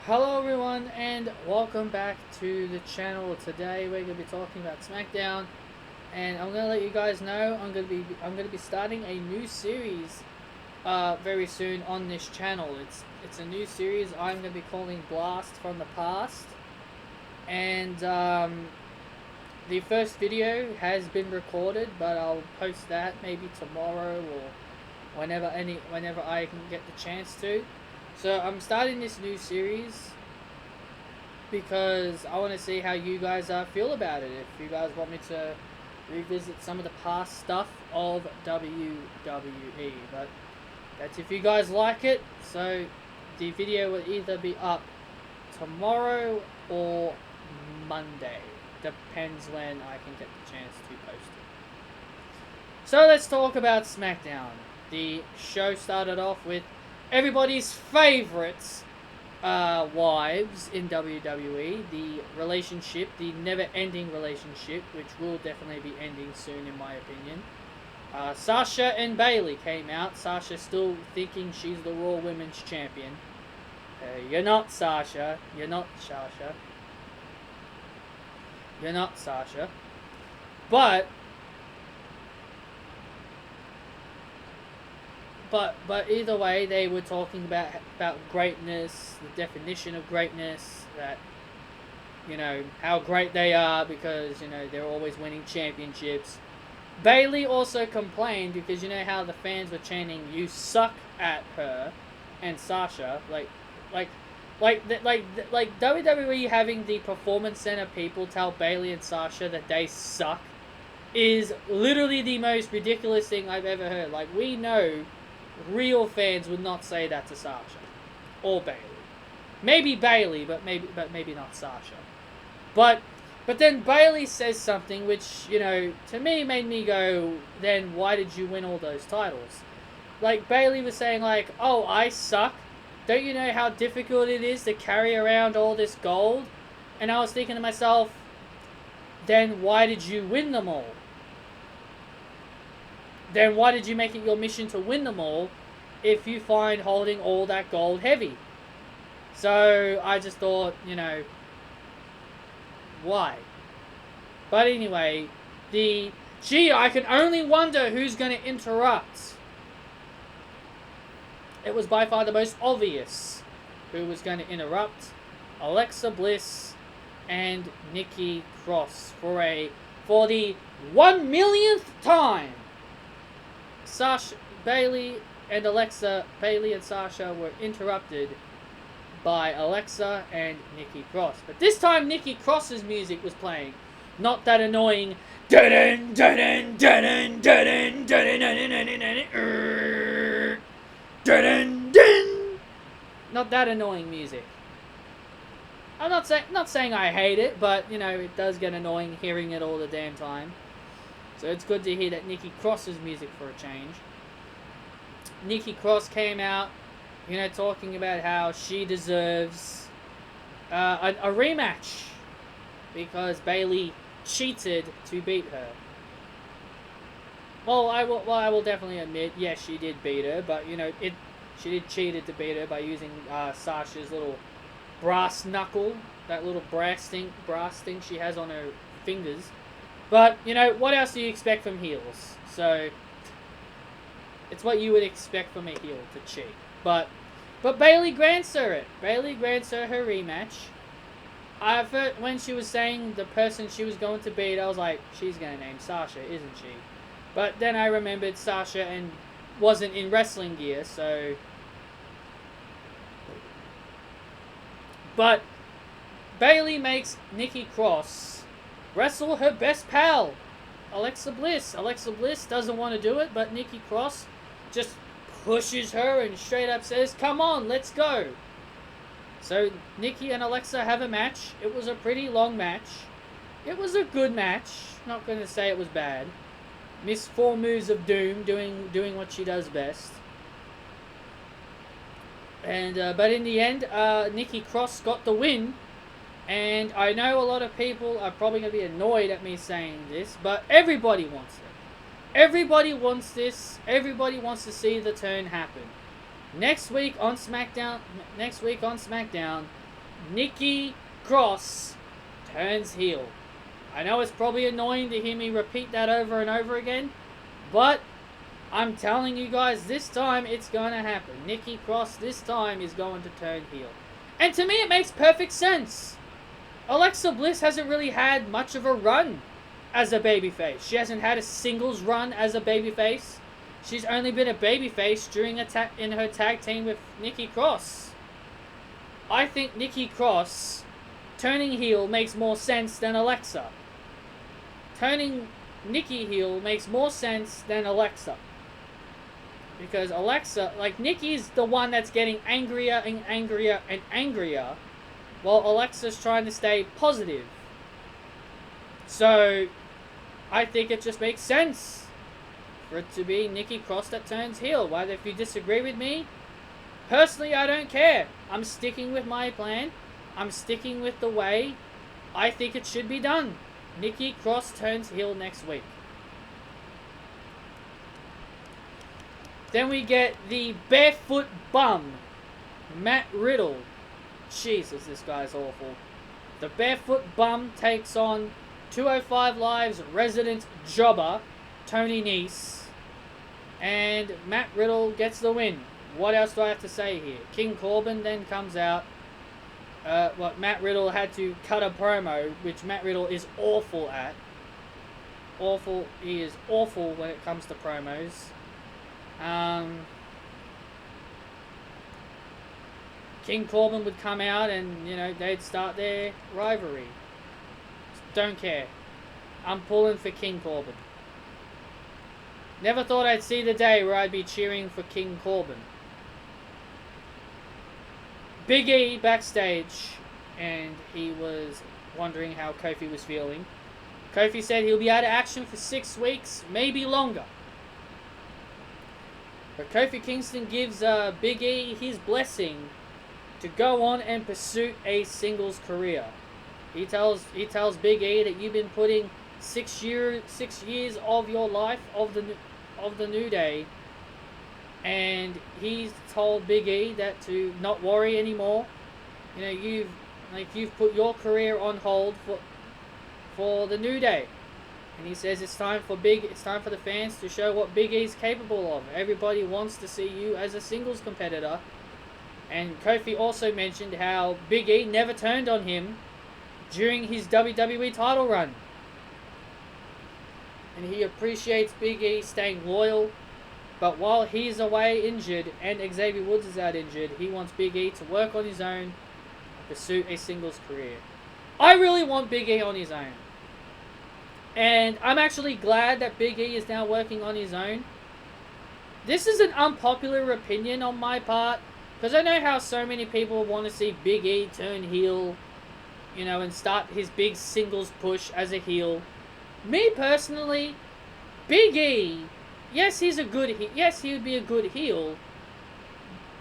Hello everyone and welcome back to the channel. Today we're going to be talking about Smackdown, and I'm going to let you guys know I'm going to be starting a new series very soon on this channel. It's a new series I'm going to be calling Blast from the Past, and the first video has been recorded, but I'll post that maybe tomorrow or whenever I can get the chance to. So I'm starting this new series because I want to see how you guys feel about it. If you guys want me to revisit some of the past stuff of WWE, but that's if you guys like it. So the video will either be up tomorrow or Monday. Depends when I can get the chance to post it. So let's talk about Smackdown. The show started off with everybody's favorites wives in WWE, the relationship, the never-ending relationship, which will definitely be ending soon in my opinion. Sasha and Bayley came out. Sasha still thinking she's the Raw Women's Champion. You're not Sasha. You're not Sasha. You're not Sasha. But either way, they were talking about greatness, the definition of greatness, that how great they are because they're always winning championships. Bayley also complained because how the fans were chanting "You suck" at her and Sasha, like WWE having the Performance Center people tell Bayley and Sasha that they suck is literally the most ridiculous thing I've ever heard. Like, we know real fans would not say that to Sasha or Bayley. Maybe Bayley, but maybe not Sasha. But then Bayley says something which, to me made me go, then why did you win all those titles? Like, Bayley was saying like, oh, I suck. Don't you know how difficult it is to carry around all this gold? And I was thinking to myself, then why did you win them all? Then why did you make it your mission to win them all if you find holding all that gold heavy? So I just thought, why? But anyway, I can only wonder who's going to interrupt. It was by far the most obvious who was going to interrupt. Alexa Bliss and Nikki Cross for the 1 millionth time. Bayley and Sasha were interrupted by Alexa and Nikki Cross. But this time Nikki Cross's music was playing. Not that annoying not that annoying music. I'm not saying I hate it, but it does get annoying hearing it all the damn time. So it's good to hear that Nikki Cross's music for a change. Nikki Cross came out, talking about how she deserves a rematch because Bayley cheated to beat her. Well, I will definitely admit, yes, she did beat her, but she did cheated to beat her by using Sasha's little brass knuckle, that little brass thing she has on her fingers. But, what else do you expect from heels? So, it's what you would expect from a heel to cheat. But Bayley grants her it. Bayley grants her rematch. When she was saying the person she was going to beat, I was like, she's going to name Sasha, isn't she? But then I remembered Sasha and wasn't in wrestling gear, so... But Bayley makes Nikki Cross wrestle her best pal, Alexa Bliss. Alexa Bliss doesn't want to do it, but Nikki Cross just pushes her and straight up says, come on, let's go. So Nikki and Alexa have a match. It was a pretty long match. It was a good match. Not going to say it was bad. Miss 4 moves of doom, doing what she does best. And but in the end, Nikki Cross got the win. And I know a lot of people are probably going to be annoyed at me saying this, but everybody wants it. Everybody wants this. Everybody wants to see the turn happen. Next week on SmackDown, Nikki Cross turns heel. I know it's probably annoying to hear me repeat that over and over again, but I'm telling you guys, this time it's going to happen. Nikki Cross this time is going to turn heel. And to me it makes perfect sense. Alexa Bliss hasn't really had much of a run as a babyface. She hasn't had a singles run as a babyface. She's only been a babyface during in her tag team with Nikki Cross. I think Nikki Cross turning heel makes more sense than Alexa. Turning Nikki heel makes more sense than Alexa. Because Alexa, like, Nikki's the one that's getting angrier and angrier and angrier, while Alexa's trying to stay positive. So, I think it just makes sense for it to be Nikki Cross that turns heel. Whether if you disagree with me, personally I don't care. I'm sticking with my plan. I'm sticking with the way I think it should be done. Nikki Cross turns heel next week. Then we get the barefoot bum, Matt Riddle. Jesus, this guy's awful. The barefoot bum takes on 205 Live's resident jobber, Tony Nese. And Matt Riddle gets the win. What else do I have to say here? King Corbin then comes out. Matt Riddle had to cut a promo, which Matt Riddle is awful at. Awful. He is awful when it comes to promos. King Corbin would come out and, you know, they'd start their rivalry. Don't care. I'm pulling for King Corbin. Never thought I'd see the day where I'd be cheering for King Corbin. Big E backstage, and he was wondering how Kofi was feeling. Kofi said he'll be out of action for 6 weeks, maybe longer. But Kofi Kingston gives Big E his blessing to go on and pursue a singles career. He tells Big E that you've been putting 6 years of your life of the New Day, and he's told Big E that to not worry anymore. You know, you've put your career on hold for the New Day. And he says it's time for the fans to show what Big E's capable of. Everybody wants to see you as a singles competitor. And Kofi also mentioned how Big E never turned on him during his WWE title run. And he appreciates Big E staying loyal. But while he's away injured and Xavier Woods is out injured, he wants Big E to work on his own and pursue a singles career. I really want Big E on his own. And I'm actually glad that Big E is now working on his own. This is an unpopular opinion on my part, because I know how so many people want to see Big E turn heel, you know, and start his big singles push as a heel. Me personally, Big E, yes, he would be a good heel,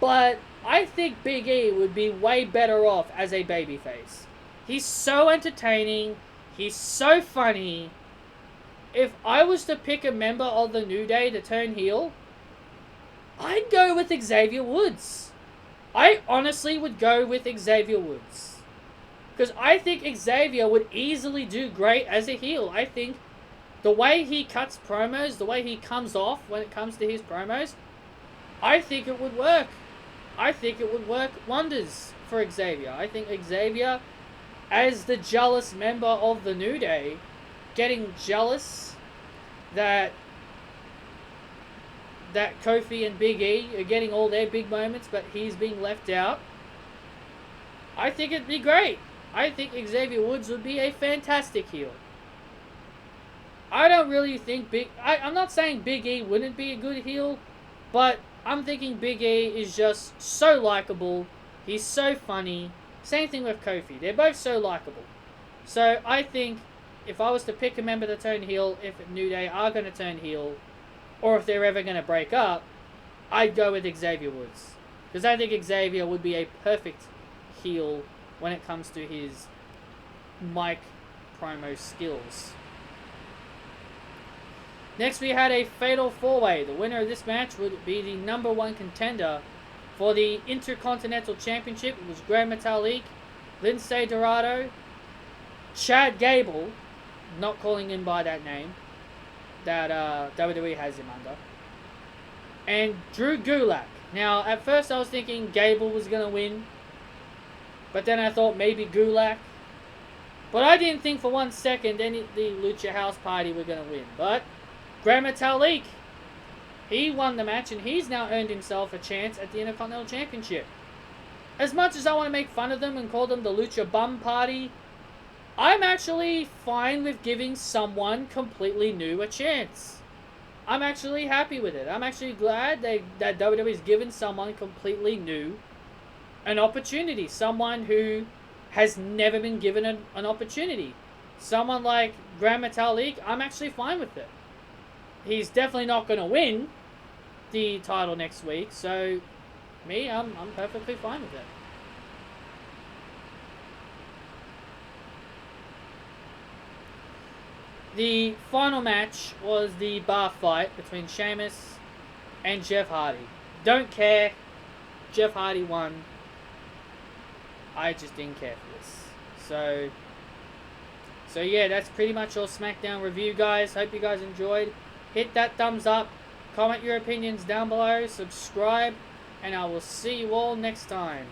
but I think Big E would be way better off as a babyface. He's so entertaining. He's so funny. If I was to pick a member of the New Day to turn heel, I'd go with Xavier Woods. I honestly would go with Xavier Woods. Because I think Xavier would easily do great as a heel. I think the way he cuts promos, the way he comes off when it comes to his promos, I think it would work. I think it would work wonders for Xavier. I think Xavier, as the jealous member of the New Day, getting jealous that Kofi and Big E are getting all their big moments, but he's being left out. I think it'd be great. I think Xavier Woods would be a fantastic heel. I don't really think I'm not saying Big E wouldn't be a good heel, but I'm thinking Big E is just so likable. He's so funny. Same thing with Kofi. They're both so likable. So I think if I was to pick a member to turn heel, if New Day are going to turn heel, or if they're ever going to break up, I'd go with Xavier Woods. Because I think Xavier would be a perfect heel when it comes to his mic promo skills. Next we had a fatal 4-way. The winner of this match would be the #1 contender for the Intercontinental Championship. It was Grand Metalik Lindsay Dorado, Chad Gable, not calling him by that name that WWE has him under, and Drew Gulak. Now, at first I was thinking Gable was going to win, but then I thought maybe Gulak. But I didn't think for 1 second the Lucha House Party were going to win. But Gran Metalik, he won the match, and he's now earned himself a chance at the Intercontinental Championship. As much as I want to make fun of them and call them the Lucha Bum Party, I'm actually fine with giving someone completely new a chance. I'm actually happy with it. I'm actually glad that WWE's given someone completely new an opportunity. Someone who has never been given an opportunity. Someone like Gran Metalik, I'm actually fine with it. He's definitely not going to win the title next week, so I'm perfectly fine with it. The final match was the bar fight between Sheamus and Jeff Hardy. Don't care. Jeff Hardy won. I just didn't care for this. So yeah, that's pretty much all SmackDown review, guys. Hope you guys enjoyed. Hit that thumbs up. Comment your opinions down below. Subscribe. And I will see you all next time.